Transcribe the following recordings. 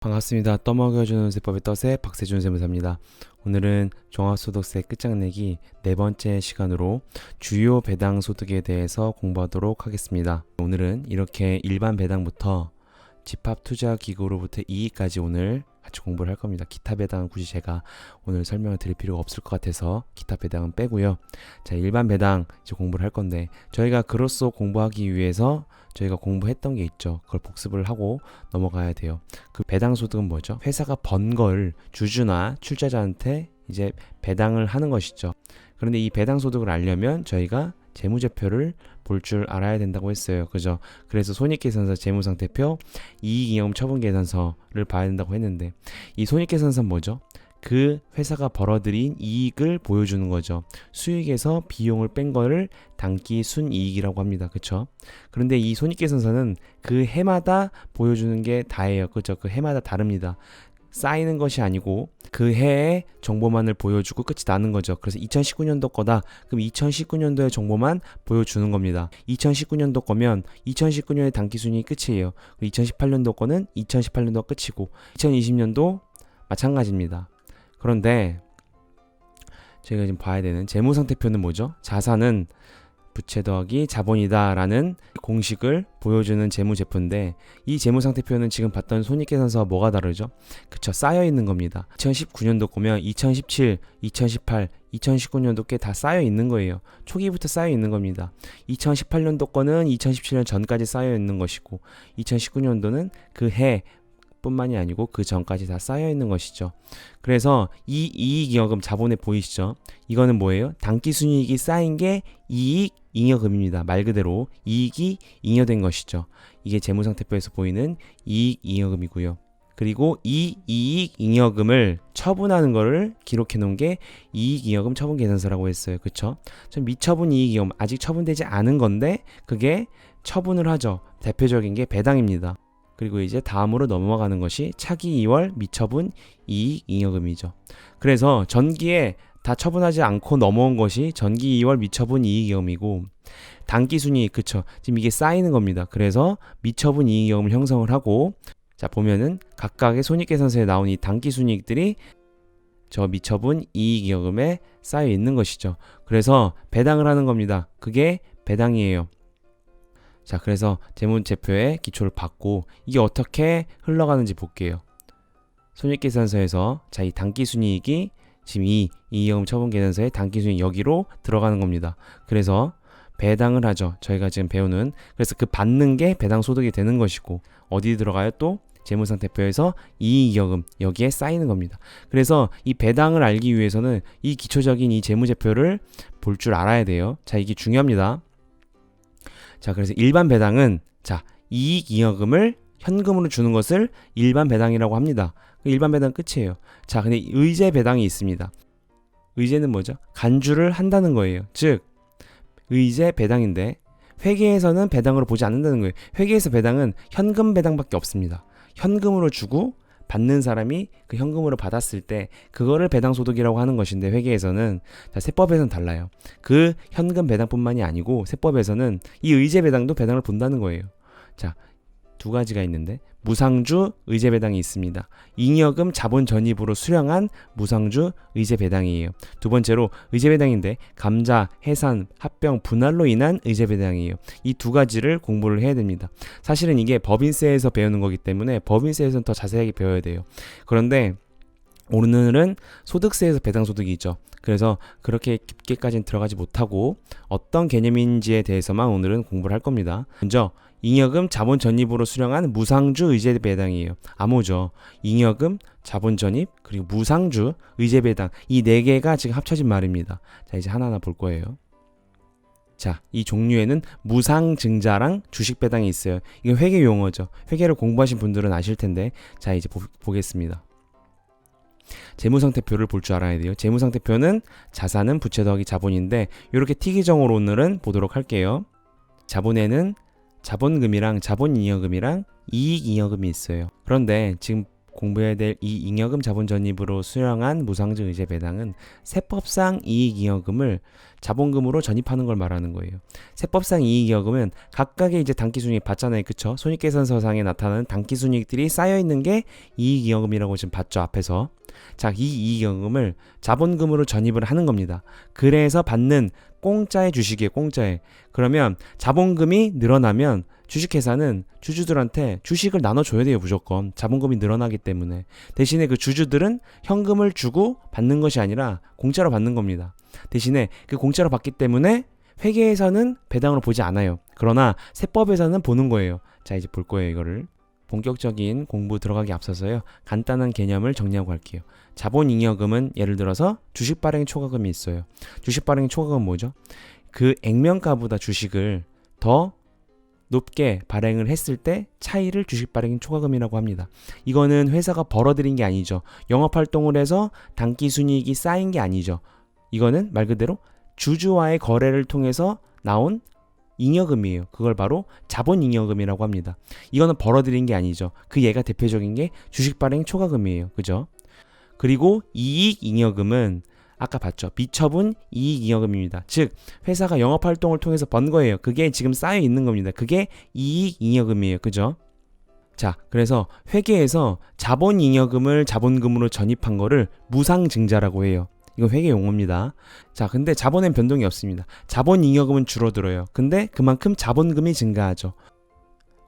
반갑습니다. 떠먹여주는 세법의 덫의 박세준 세무사입니다. 오늘은 종합소득세 끝장내기 네 번째 시간으로 주요 배당 소득에 대해서 공부하도록 하겠습니다. 오늘은 이렇게 일반 배당부터 집합투자기구로부터 이익까지 오늘 같이 공부를 할 겁니다. 기타 배당은 굳이 제가 오늘 설명을 드릴 필요가 없을 것 같아서 기타 배당은 빼고요. 자, 일반 배당 이제 공부를 할 건데 저희가 그로써 공부하기 위해서 저희가 공부했던 게 있죠. 그걸 복습을 하고 넘어가야 돼요. 그 배당 소득은 뭐죠? 회사가 번 걸 주주나 출자자한테 이제 배당을 하는 것이죠. 그런데 이 배당 소득을 알려면 저희가 재무제표를 볼 줄 알아야 된다고 했어요. 그죠? 그래서 손익계산서, 재무상태표, 이익잉여금 처분계산서를 봐야 된다고 했는데 이 손익계산서는 뭐죠? 그 회사가 벌어들인 이익을 보여주는 거죠. 수익에서 비용을 뺀 거를 당기 순이익이라고 합니다. 그쵸? 그런데 이 손익계산서는 그 해마다 보여주는 게 다예요. 그죠? 그 해마다 다릅니다. 쌓이는 것이 아니고 그 해의 정보만을 보여주고 끝이 나는 거죠. 그래서 2019년도 거다. 그럼 2019년도의 정보만 보여주는 겁니다. 2019년도 거면 2019년의 당기순이익이 끝이에요. 2018년도 거는 2018년도 끝이고 2020년도 마찬가지입니다. 그런데 저희가 지금 봐야 되는 재무상태표는 뭐죠? 자산은 부채 더하기 자본이다 라는 공식을 보여주는 재무제표인데 이 재무상태표는 지금 봤던 손익계산서와 뭐가 다르죠? 그쵸, 쌓여있는 겁니다. 2019년도 거면 2017, 2018, 2019년도 게 다 쌓여있는 거예요. 초기부터 쌓여있는 겁니다. 2018년도 거는 2017년 전까지 쌓여있는 것이고 2019년도는 그 해 뿐만이 아니고 그 전까지 다 쌓여 있는 것이죠. 그래서 이 이익잉여금 자본에 보이시죠? 이거는 뭐예요? 당기순이익이 쌓인 게 이익잉여금입니다. 말 그대로 이익이 잉여된 것이죠. 이게 재무상태표에서 보이는 이익잉여금이고요. 그리고 이 이익잉여금을 처분하는 거를 기록해 놓은 게 이익잉여금 처분계산서라고 했어요. 그쵸? 미처분 이익잉여금 아직 처분되지 않은 건데 그게 처분을 하죠. 대표적인 게 배당입니다. 그리고 이제 다음으로 넘어가는 것이 차기 2월 미처분 이익잉여금이죠. 그래서 전기에 다 처분하지 않고 넘어온 것이 전기 2월 미처분 이익잉여금이고 당기순이익, 그쵸? 지금 이게 쌓이는 겁니다. 그래서 미처분 이익잉여금을 형성을 하고 자 보면은 각각의 손익계산서에 나온 이 당기순이익들이 저 미처분 이익잉여금에 쌓여 있는 것이죠. 그래서 배당을 하는 겁니다. 그게 배당이에요. 자, 그래서 재무제표의 기초를 받고 이게 어떻게 흘러가는지 볼게요. 손익계산서에서 자, 이 당기순이익이 지금 이 이익잉여금 처분계산서의 당기순이익 여기로 들어가는 겁니다. 그래서 배당을 하죠. 저희가 지금 배우는. 그래서 그 받는 게 배당소득이 되는 것이고 어디 들어가요? 또 재무상태표에서 이익잉여금 여기에 쌓이는 겁니다. 그래서 이 배당을 알기 위해서는 이 기초적인 이 재무제표를 볼 줄 알아야 돼요. 자, 이게 중요합니다. 자, 그래서 일반 배당은 자, 이익잉여금을 현금으로 주는 것을 일반 배당이라고 합니다. 일반 배당 끝이에요. 자, 근데 의제 배당이 있습니다. 의제는 뭐죠? 간주를 한다는 거예요. 즉 의제 배당인데 회계에서는 배당으로 보지 않는다는 거예요. 회계에서 배당은 현금 배당밖에 없습니다. 현금으로 주고 받는 사람이 그 현금으로 받았을 때 그거를 배당소득이라고 하는 것인데 회계에서는 자, 세법에서는 달라요. 그 현금 배당뿐만이 아니고 세법에서는 이 의제 배당도 배당을 본다는 거예요. 자, 두 가지가 있는데 무상주 의제 배당이 있습니다. 잉여금 자본 전입으로 수령한 무상주 의제 배당이에요. 두 번째로 의제 배당인데 감자, 해산, 합병, 분할로 인한 의제 배당이에요. 이 두 가지를 공부를 해야 됩니다. 사실은 이게 법인세에서 배우는 거기 때문에 법인세에서는 더 자세하게 배워야 돼요. 그런데 오늘은 소득세에서 배당소득이 있죠. 그래서 그렇게 깊게까지는 들어가지 못하고 어떤 개념인지에 대해서만 오늘은 공부를 할 겁니다. 먼저 잉여금 자본 전입으로 수령한 무상주 의제 배당이에요. 암호죠. 잉여금, 자본 전입, 그리고 무상주 의제 배당 이 네 개가 지금 합쳐진 말입니다. 자, 이제 하나하나 볼 거예요. 자, 이 종류에는 무상증자랑 주식 배당이 있어요. 이거 회계 용어죠. 회계를 공부하신 분들은 아실 텐데 자, 이제 보겠습니다. 재무상태표를 볼 줄 알아야 돼요. 재무상태표는 자산은 부채 더하기 자본인데 이렇게 티기정으로 오늘은 보도록 할게요. 자본에는 자본금이랑 자본잉여금이랑 이익잉여금이 있어요. 그런데 지금 공부해야 될 이 잉여금 자본 전입으로 수령한 무상증 의제 배당은 세법상 이익잉여금을 자본금으로 전입하는 걸 말하는 거예요. 세법상 이익잉여금은 각각의 이제 단기순이익 봤잖아요. 그쵸? 손익계산서상에 나타나는 단기순이익들이 쌓여있는 게 이익잉여금이라고 지금 봤죠, 앞에서. 자, 이 이익잉여금을 자본금으로 전입을 하는 겁니다. 그래서 받는 공짜의 주식이에요, 공짜에. 그러면 자본금이 늘어나면 주식회사는 주주들한테 주식을 나눠줘야 돼요, 무조건. 자본금이 늘어나기 때문에. 대신에 그 주주들은 현금을 주고 받는 것이 아니라 공짜로 받는 겁니다. 대신에 그 공짜로 받기 때문에 회계에서는 배당으로 보지 않아요. 그러나 세법에서는 보는 거예요. 자, 이제 볼 거예요, 이거를. 본격적인 공부 들어가기 앞서서요, 간단한 개념을 정리하고 갈게요. 자본잉여금은 예를 들어서 주식 발행 초과금이 있어요. 주식 발행 초과금은 뭐죠? 그 액면가보다 주식을 더 높게 발행을 했을 때 차이를 주식 발행 초과금이라고 합니다. 이거는 회사가 벌어들인 게 아니죠. 영업활동을 해서 단기순이익이 쌓인 게 아니죠. 이거는 말 그대로 주주와의 거래를 통해서 나온 잉여금이에요. 그걸 바로 자본잉여금이라고 합니다. 이거는 벌어들인 게 아니죠. 그 예가 대표적인 게 주식 발행 초과금이에요. 그죠? 그리고 이익잉여금은 아까 봤죠. 미처분 이익잉여금입니다. 즉 회사가 영업활동을 통해서 번 거예요. 그게 지금 쌓여 있는 겁니다. 그게 이익잉여금이에요. 그죠? 자, 그래서 회계에서 자본잉여금을 자본금으로 전입한 거를 무상증자라고 해요. 이거 회계 용어입니다. 자, 근데 자본엔 변동이 없습니다. 자본잉여금은 줄어들어요. 근데 그만큼 자본금이 증가하죠.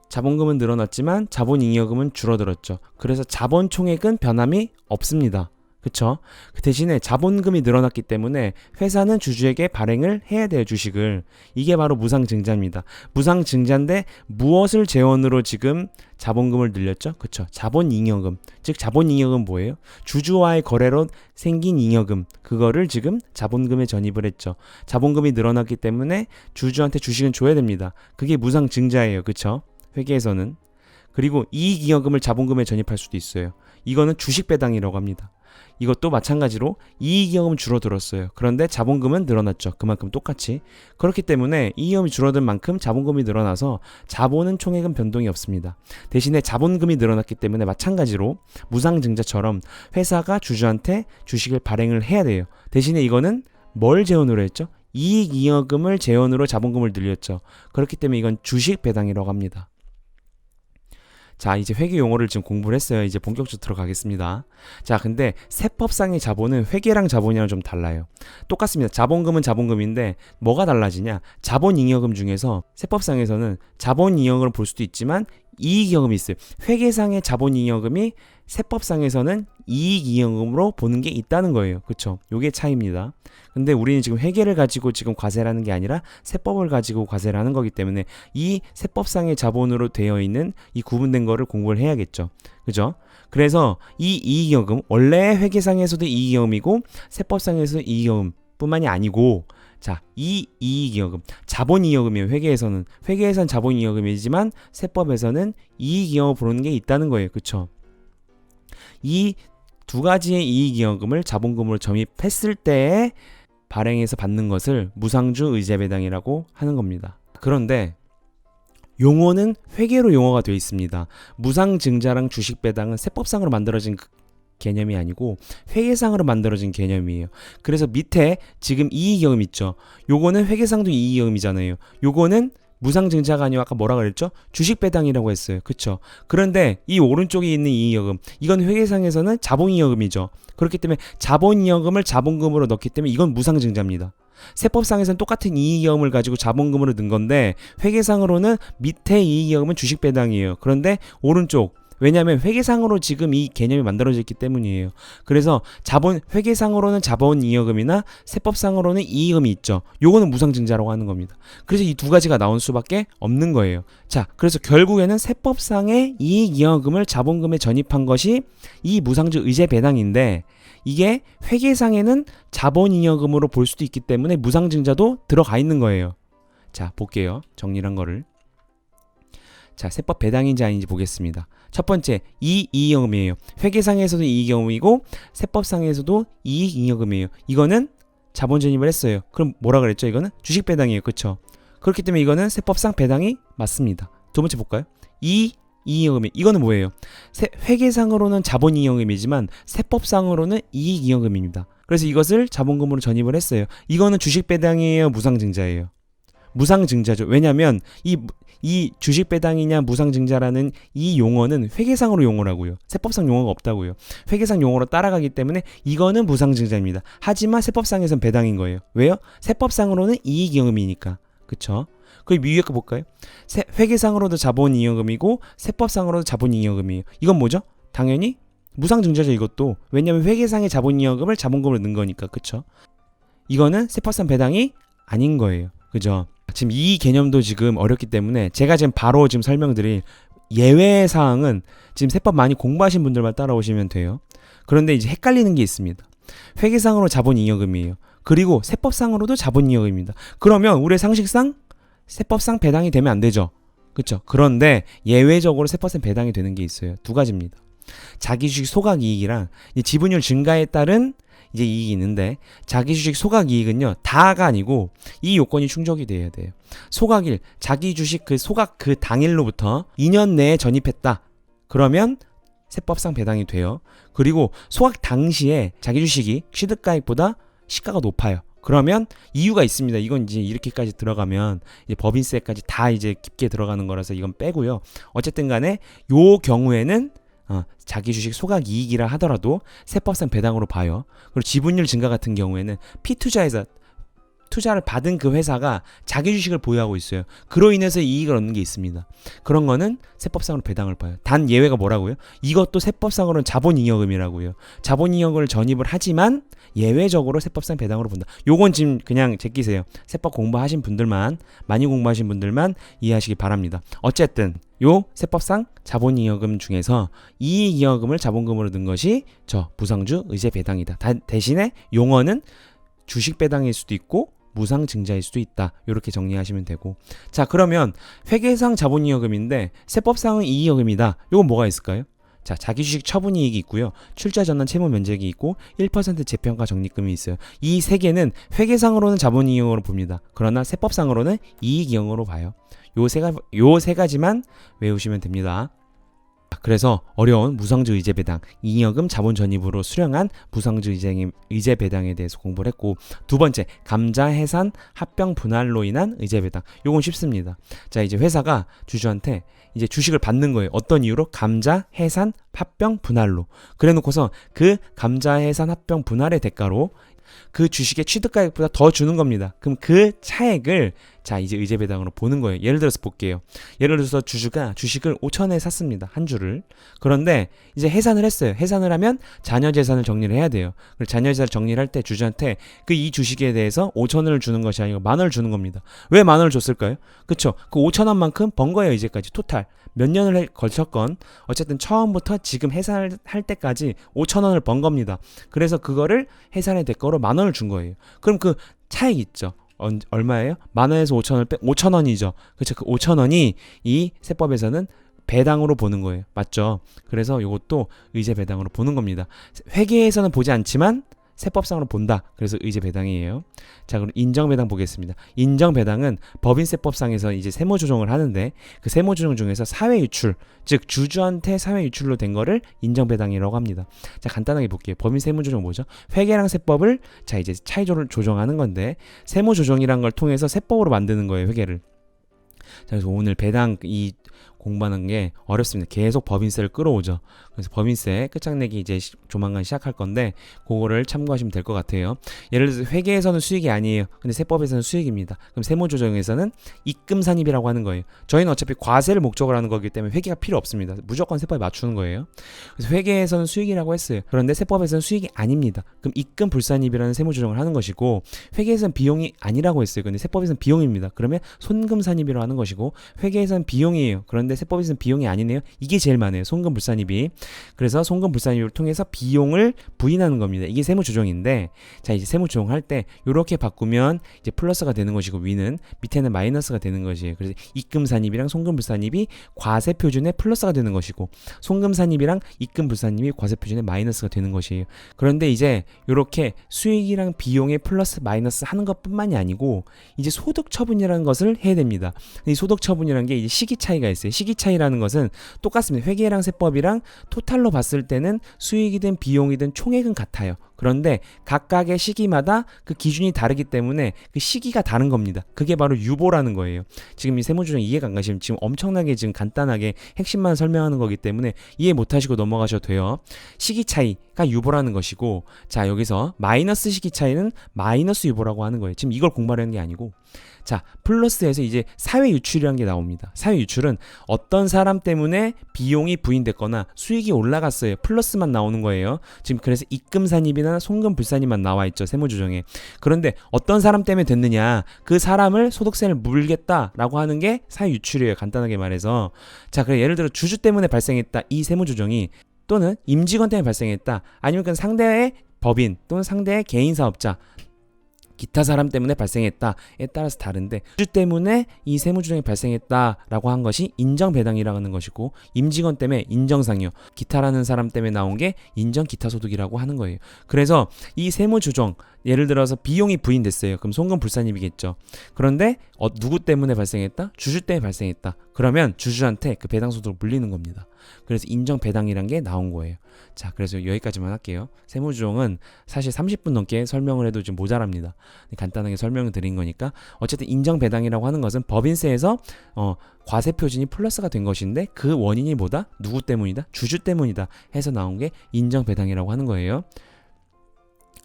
자본금은 늘어났지만 자본잉여금은 줄어들었죠. 그래서 자본총액은 변함이 없습니다. 그쵸? 그 대신에 자본금이 늘어났기 때문에 회사는 주주에게 발행을 해야 돼요, 주식을. 이게 바로 무상증자입니다. 무상증자인데 무엇을 재원으로 지금 자본금을 늘렸죠? 그쵸? 자본잉여금. 즉 자본잉여금 뭐예요? 주주와의 거래로 생긴 잉여금. 그거를 지금 자본금에 전입을 했죠. 자본금이 늘어났기 때문에 주주한테 주식은 줘야 됩니다. 그게 무상증자예요. 그쵸? 회계에서는. 그리고 이익잉여금을 자본금에 전입할 수도 있어요. 이거는 주식배당이라고 합니다. 이것도 마찬가지로 이익잉여금은 줄어들었어요. 그런데 자본금은 늘어났죠. 그만큼 똑같이. 그렇기 때문에 이익잉여금이 줄어든 만큼 자본금이 늘어나서 자본은 총액은 변동이 없습니다. 대신에 자본금이 늘어났기 때문에 마찬가지로 무상증자처럼 회사가 주주한테 주식을 발행을 해야 돼요. 대신에 이거는 뭘 재원으로 했죠? 이익잉여금을 재원으로 자본금을 늘렸죠. 그렇기 때문에 이건 주식배당이라고 합니다. 자, 이제 회계 용어를 지금 공부를 했어요. 이제 본격적으로 들어가겠습니다. 자, 근데 세법상의 자본은 회계랑 자본이랑 좀 달라요. 똑같습니다. 자본금은 자본금인데 뭐가 달라지냐? 자본잉여금 중에서 세법상에서는 자본잉여금을 볼 수도 있지만 이익잉여금이 있어요. 회계상의 자본잉여금이 세법상에서는 이익잉여금으로 보는 게 있다는 거예요. 그쵸? 요게 차이입니다. 근데 우리는 지금 회계를 가지고 지금 과세를 하는 게 아니라 세법을 가지고 과세를 하는 거기 때문에 이 세법상의 자본으로 되어 있는 이 구분된 거를 공부를 해야겠죠. 그죠? 그래서 이 이익잉여금, 원래 회계상에서도 이익잉여금이고 세법상에서도 이익잉여금 뿐만이 아니고, 자, 이 이익잉여금, 자본잉여금이에요. 회계에서는 자본잉여금이지만 세법에서는 이익잉여금을 보는 게 있다는 거예요. 그쵸? 이 두 가지의 이익잉여금을 자본금으로 점입했을 때 발행해서 받는 것을 무상주 의제배당이라고 하는 겁니다. 그런데 용어는 회계로 용어가 되어 있습니다. 무상증자랑 주식배당은 세법상으로 만들어진 개념이 아니고 회계상으로 만들어진 개념이에요. 그래서 밑에 지금 이익잉여금 있죠. 요거는 회계상도 이익잉여금이잖아요. 요거는 무상증자가 아니고 아까 뭐라 그랬죠? 주식배당이라고 했어요. 그쵸? 그런데 이 오른쪽에 있는 이익잉여금, 이건 회계상에서는 자본잉여금이죠. 그렇기 때문에 자본잉여금을 자본금으로 넣기 때문에 이건 무상증자입니다. 세법상에서는 똑같은 이익잉여금을 가지고 자본금으로 넣은 건데 회계상으로는 밑에 이익잉여금은 주식배당이에요. 그런데 오른쪽, 왜냐하면 회계상으로 지금 이 개념이 만들어졌기 때문이에요. 그래서 회계상으로는 자본잉여금이나 세법상으로는 이익잉여금이 있죠. 요거는 무상증자라고 하는 겁니다. 그래서 이 두 가지가 나올 수밖에 없는 거예요. 자, 그래서 결국에는 세법상의 이익잉여금을 자본금에 전입한 것이 이 무상증 의제배당인데, 이게 회계상에는 자본잉여금으로 볼 수도 있기 때문에 무상증자도 들어가 있는 거예요. 자, 볼게요. 정리한 거를. 자, 세법 배당인지 아닌지 보겠습니다. 첫 번째, 이익잉여금이에요. 회계상에서도 이익잉여금이고 세법상에서도 이익잉여금이에요. 이거는 자본 전입을 했어요. 그럼 뭐라 그랬죠? 이거는 주식배당이에요. 그쵸? 그렇기 때문에 이거는 세법상 배당이 맞습니다. 두 번째 볼까요? 이익이익금이 이거는 뭐예요? 회계상으로는 자본이익금이지만 세법상으로는 이익이익금입니다. 그래서 이것을 자본금으로 전입을 했어요. 이거는 주식 배당이에요, 무상증자예요? 무상증자죠. 왜냐하면 이 주식 배당이냐 무상증자라는 이 용어는 회계상으로 용어라고요. 세법상 용어가 없다고요. 회계상 용어로 따라가기 때문에 이거는 무상증자입니다. 하지만 세법상에선 배당인 거예요. 왜요? 세법상으로는 이익이익금이니까. 그쵸? 그럼 위에 거 볼까요? 회계상으로도 자본이익금이고 세법상으로도 자본이익금이에요. 이건 뭐죠? 당연히 무상증자죠, 이것도. 왜냐면 회계상의 자본이익금을 자본금으로 넣은 거니까. 그쵸? 이거는 세법상 배당이 아닌 거예요. 그죠? 지금 이 개념도 지금 어렵기 때문에 제가 지금 바로 지금 설명드릴 예외 사항은 지금 세법 많이 공부하신 분들만 따라오시면 돼요. 그런데 이제 헷갈리는 게 있습니다. 회계상으로 자본이익금이에요. 그리고 세법상으로도 자본이익금입니다. 그러면 우리 상식상 세법상 배당이 되면 안 되죠. 그렇죠? 그런데 예외적으로 세법상 배당이 되는 게 있어요. 두 가지입니다. 자기주식 소각이익이랑 지분율 증가에 따른 이제 이익이 있는데, 자기주식 소각이익은요 다가 아니고 이 요건이 충족이 돼야 돼요. 소각일, 자기주식 그 소각 그 당일로부터 2년 내에 전입했다. 그러면 세법상 배당이 돼요. 그리고 소각 당시에 자기주식이 취득가액보다 시가가 높아요. 그러면 이유가 있습니다. 이건 이제 이렇게까지 들어가면 이제 법인세까지 다 이제 깊게 들어가는 거라서 이건 빼고요. 어쨌든 간에 요 경우에는 자기 주식 소각 이익이라 하더라도 세법상 배당으로 봐요. 그리고 지분율 증가 같은 경우에는 피투자에서 투자를 받은 그 회사가 자기 주식을 보유하고 있어요. 그로 인해서 이익을 얻는 게 있습니다. 그런 거는 세법상으로 배당을 봐요. 단 예외가 뭐라고요? 이것도 세법상으로는 자본이익금이라고요. 자본이익을 전입을 하지만 예외적으로 세법상 배당으로 본다. 요건 지금 그냥 제끼세요. 세법 공부하신 분들만, 많이 공부하신 분들만 이해하시기 바랍니다. 어쨌든 요 세법상 자본이익금 중에서 이익이익금을 자본금으로 넣은 것이 저 무상주 의제 배당이다. 대신에 용어는 주식 배당일 수도 있고 무상증자일 수도 있다. 이렇게 정리하시면 되고, 자 그러면 회계상 자본이익금인데 세법상은 이익금이다. 요건 뭐가 있을까요? 자, 자기주식 처분이익이 있고요. 출자 전환 채무 면적이 있고 1% 재평가 적립금이 있어요. 이 세 개는 회계상으로는 자본이익으로 봅니다. 그러나 세법상으로는 이익이익으로 봐요. 요 세 가지만 외우시면 됩니다. 그래서 어려운 무상주 의제 배당, 이익금 자본 전입으로 수령한 무상주 의제 배당에 대해서 공부를 했고, 두 번째 감자 해산 합병 분할로 인한 의제 배당. 요건 쉽습니다. 자, 이제 회사가 주주한테 이제 주식을 받는 거예요. 어떤 이유로? 감자 해산 합병 분할로. 그래놓고서 그 감자 해산 합병 분할의 대가로 그 주식의 취득가액보다 더 주는 겁니다. 그럼 그 차액을 자 이제 의제 배당으로 보는 거예요. 예를 들어서 볼게요. 예를 들어서 주주가 주식을 5천원에 샀습니다. 한 주를. 그런데 이제 해산을 했어요. 해산을 하면 자녀 재산을 정리를 해야 돼요. 그래서 자녀 재산을 정리를 할 때 주주한테 그 이 주식에 대해서 5천원을 주는 것이 아니고 10,000원을 주는 겁니다. 왜 10,000원을 줬을까요? 그쵸? 그 5천원만큼 번 거예요. 이제까지 토탈. 몇 년을 걸쳤건 어쨌든 처음부터 지금 해산할 때까지 5천원을 번 겁니다. 그래서 그거를 해산의 대가로 10,000원을 준 거예요. 그럼 그 차익 있죠? 얼마예요? 10,000원에서 5천원을 빼 5천원이죠. 그렇죠? 그 5천원이 이 세법에서는 배당으로 보는 거예요. 맞죠? 그래서 이것도 의제 배당으로 보는 겁니다. 회계에서는 보지 않지만 세법상으로 본다. 그래서 의제 배당이에요. 자, 그럼 인정 배당 보겠습니다. 인정 배당은 법인세법상에서 이제 세무 조정을 하는데 그 세무 조정 중에서 사회 유출, 즉 주주한테 사회 유출로 된 거를 인정 배당이라고 합니다. 자, 간단하게 볼게요. 법인 세무 조정 뭐죠? 회계랑 세법을 자 이제 차이조를 조정하는 건데, 세무 조정이란 걸 통해서 세법으로 만드는 거예요, 회계를. 자, 그래서 오늘 배당 이 공부하는 게 어렵습니다. 계속 법인세를 끌어오죠. 그래서 법인세 끝장내기 이제 조만간 시작할 건데 그거를 참고하시면 될 것 같아요. 예를 들어서 회계에서는 수익이 아니에요. 근데 세법에서는 수익입니다. 그럼 세무조정에서는 입금 산입이라고 하는 거예요. 저희는 어차피 과세를 목적으로 하는 거기 때문에 회계가 필요 없습니다. 무조건 세법에 맞추는 거예요. 그래서 회계에서는 수익이라고 했어요. 그런데 세법에서는 수익이 아닙니다. 그럼 입금 불산입이라는 세무조정을 하는 것이고, 회계에서는 비용이 아니라고 했어요. 근데 세법에서는 비용입니다. 그러면 손금 산입이라고 하는 것이고, 회계에서는 비용이에요. 그런데 세법에서는 비용이 아니네요. 이게 제일 많아요. 손금 불산입이. 그래서 손금 불산입을 통해서 비용을 부인하는 겁니다. 이게 세무조정인데, 자 이제 세무조정할 때 이렇게 바꾸면 이제 플러스가 되는 것이고 위는, 밑에는 마이너스가 되는 것이에요. 그래서 입금 산입이랑 손금 불산입이 과세 표준에 플러스가 되는 것이고, 손금 산입이랑 입금 불산입이 과세 표준에 마이너스가 되는 것이에요. 그런데 이제 이렇게 수익이랑 비용에 플러스 마이너스 하는 것뿐만이 아니고 이제 소득 처분이라는 것을 해야 됩니다. 이 소득 처분이라는 게 이제 시기 차이가 있어요. 시기 차이라는 것은 똑같습니다. 회계랑 세법이랑 토탈로 봤을 때는 수익이든 비용이든 총액은 같아요. 그런데 각각의 시기마다 그 기준이 다르기 때문에 그 시기가 다른 겁니다. 그게 바로 유보라는 거예요. 지금 이 세무조정 이해가 안 가시면 지금 엄청나게 지금 간단하게 핵심만 설명하는 거기 때문에 이해 못 하시고 넘어가셔도 돼요. 시기 차이가 유보라는 것이고, 자, 여기서 마이너스 시기 차이는 마이너스 유보라고 하는 거예요. 지금 이걸 공부하려는 게 아니고, 자, 플러스에서 이제 사회 유출이라는 게 나옵니다. 사회 유출은 어떤 사람 때문에 비용이 부인됐거나 수익이 올라갔어요. 플러스만 나오는 거예요. 지금 그래서 입금산입이나 송금불산입만 나와 있죠, 세무조정에. 그런데 어떤 사람 때문에 됐느냐, 그 사람을 소득세를 물겠다라고 하는 게 사회 유출이에요, 간단하게 말해서. 자, 그래 예를 들어 주주 때문에 발생했다, 이 세무조정이, 또는 임직원 때문에 발생했다, 아니면 그 상대의 법인 또는 상대의 개인 사업자, 기타 사람 때문에 발생했다에 따라서 다른데, 주주 때문에 이 세무조정이 발생했다라고 한 것이 인정배당이라는 것이고, 임직원 때문에 인정상여, 기타라는 사람 때문에 나온 게 인정기타소득이라고 하는 거예요. 그래서 이 세무조정, 예를 들어서 비용이 부인됐어요. 그럼 송금불산입이겠죠. 그런데 누구 때문에 발생했다? 주주 때문에 발생했다. 그러면 주주한테 그 배당소득을 물리는 겁니다. 그래서 인정배당이란 게 나온 거예요. 자, 그래서 여기까지만 할게요. 세무조정은 사실 30분 넘게 설명을 해도 좀 모자랍니다. 간단하게 설명을 드린 거니까. 어쨌든 인정배당이라고 하는 것은 법인세에서 과세표준이 플러스가 된 것인데, 그 원인이 뭐다? 누구 때문이다? 주주 때문이다 해서 나온 게 인정배당이라고 하는 거예요.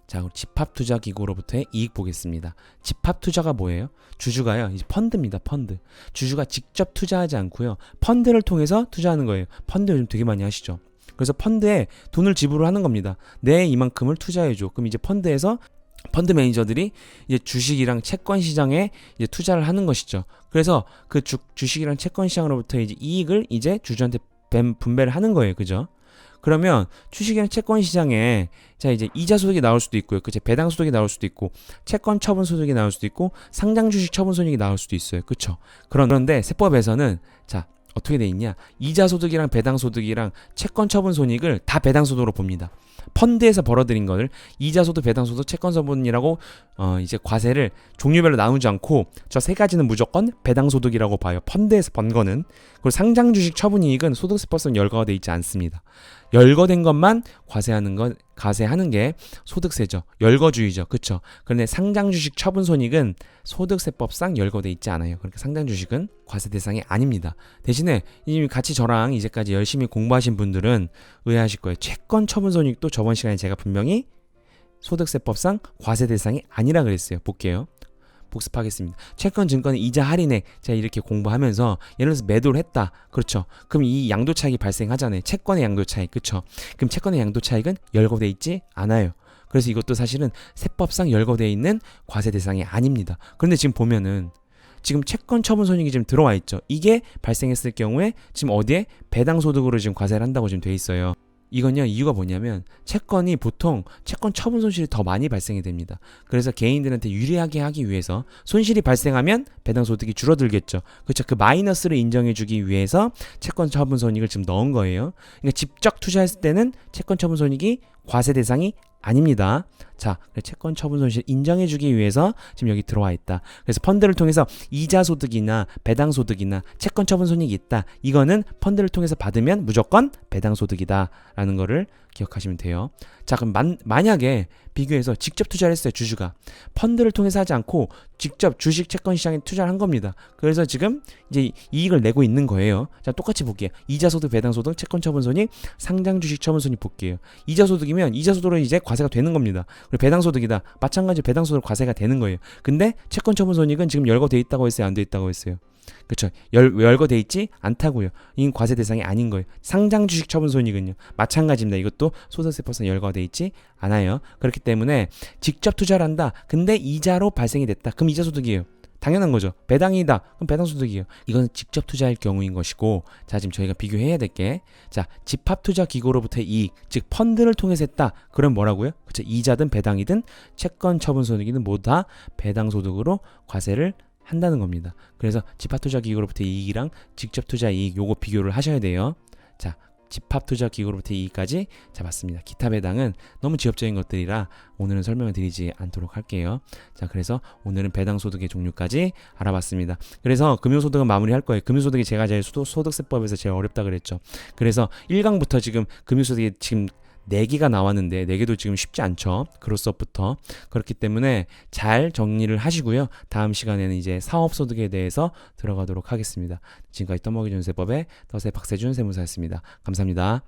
자, 그럼 집합투자기구로부터의 이익 보겠습니다. 집합투자가 뭐예요? 주주가요, 이제 펀드입니다. 펀드. 주주가 직접 투자하지 않고요, 펀드를 통해서 투자하는 거예요. 펀드 요즘 되게 많이 하시죠. 그래서 펀드에 돈을 지불하는 겁니다. 내 이만큼을 투자해줘. 그럼 이제 펀드에서 펀드 매니저들이 이제 주식이랑 채권 시장에 이제 투자를 하는 것이죠. 그래서 그 주식이랑 채권 시장으로부터 이제 이익을 이제 주주한테 분배를 하는 거예요. 그죠? 그러면 주식이랑 채권 시장에, 자, 이제 이자 소득이 나올 수도 있고요. 그치? 배당 소득이 나올 수도 있고, 채권 처분 소득이 나올 수도 있고, 상장 주식 처분 소득이 나올 수도 있어요. 그쵸? 그런데 세법에서는, 자, 어떻게 돼 있냐? 이자 소득이랑 배당 소득이랑 채권 처분 손익을 다 배당 소득으로 봅니다. 펀드에서 벌어들인 거를 이자 소득, 배당 소득, 채권 처분이라고 이제 과세를 종류별로 나누지 않고, 저 세 가지는 무조건 배당 소득이라고 봐요. 펀드에서 번 거는. 그리고 상장 주식 처분 이익은 소득세법상 열거가 돼 있지 않습니다. 열거된 것만 과세하는 게 소득세죠. 열거주의죠. 그쵸? 그런데 상장 주식 처분 손익은 소득세법상 열거돼 있지 않아요. 그러니까 상장 주식은 과세 대상이 아닙니다. 대신에 이미 같이 저랑 이제까지 열심히 공부하신 분들은 의아하실 거예요. 채권 처분 손익도 저번 시간에 제가 분명히 소득세법상 과세 대상이 아니라 그랬어요. 볼게요. 복습하겠습니다. 채권 증권의 이자 할인액, 제가 이렇게 공부하면서 예를 들어서 매도를 했다. 그렇죠. 그럼 이 양도 차익이 발생하잖아요. 채권의 양도 차익. 그렇죠. 그럼 채권의 양도 차익은 열거돼 있지 않아요. 그래서 이것도 사실은 세법상 열거돼 있는 과세 대상이 아닙니다. 그런데 지금 보면은 지금 채권 처분 손익이 지금 들어와 있죠. 이게 발생했을 경우에 지금 어디에 배당 소득으로 지금 과세를 한다고 지금 돼 있어요. 이건요, 이유가 뭐냐면 채권이 보통 채권 처분 손실이 더 많이 발생이 됩니다. 그래서 개인들한테 유리하게 하기 위해서 손실이 발생하면 배당 소득이 줄어들겠죠. 그렇죠. 그 마이너스를 인정해 주기 위해서 채권 처분 손익을 지금 넣은 거예요. 그러니까 직접 투자했을 때는 채권 처분 손익이 과세 대상이 아닙니다. 자, 채권 처분 손실 인정해주기 위해서 지금 여기 들어와 있다. 그래서 펀드를 통해서 이자 소득이나 배당 소득이나 채권 처분 손익이 있다. 이거는 펀드를 통해서 받으면 무조건 배당 소득이다라는 거를 기억하시면 돼요. 자, 그럼 만약에 비교해서 직접 투자를 했어요. 주주가 펀드를 통해서 하지 않고 직접 주식 채권 시장에 투자를 한 겁니다. 그래서 지금 이제 이익을 내고 있는 거예요. 자, 똑같이 볼게요. 이자 소득, 배당 소득, 채권 처분 손익, 상장 주식 처분 손익 볼게요. 이자 소득이면 이자 소득으로 이제 과세가 되는 겁니다. 그리고 배당 소득이다. 마찬가지로 배당 소득 과세가 되는 거예요. 근데 채권 처분 손익은 지금 열거돼 있다고 했어요, 안 돼 있다고 했어요? 그렇죠. 열거돼 있지 않다고요. 이건 과세 대상이 아닌 거예요. 상장 주식 처분 손익은요, 마찬가지입니다. 이것도 소득세법상 열거돼 있지 않아요. 그렇기 때문에 직접 투자를 한다. 근데 이자로 발생이 됐다. 그럼 이자 소득이에요. 당연한 거죠. 배당이다. 그럼 배당 소득이에요. 이건 직접 투자할 경우인 것이고, 자, 지금 저희가 비교해야 될 게, 자, 집합 투자 기구로부터의 이익, 즉 펀드를 통해서 했다. 그럼 뭐라고요? 그렇죠. 이자든 배당이든 채권 처분 손익이든 모두 다 배당 소득으로 과세를 한다는 겁니다. 그래서 집합투자 기구로부터 이익이랑 직접 투자 이익 요거 비교를 하셔야 돼요. 자, 집합투자기구로부터 이익까지 잡았습니다. 기타 배당은 너무 지엽적인 것들이라 오늘은 설명을 드리지 않도록 할게요. 자, 그래서 오늘은 배당소득의 종류까지 알아봤습니다. 그래서 금융소득은 마무리할 거예요. 금융소득이 제가 제일 소득세법에서 제일 어렵다 그랬죠. 그래서 1강부터 지금 금융소득이 지금 4개가 나왔는데 4개도 지금 쉽지 않죠. 그로서부터. 그렇기 때문에 잘 정리를 하시고요. 다음 시간에는 이제 사업소득에 대해서 들어가도록 하겠습니다. 지금까지 떠먹이 전세법의 떠세 박세준 세무사였습니다. 감사합니다.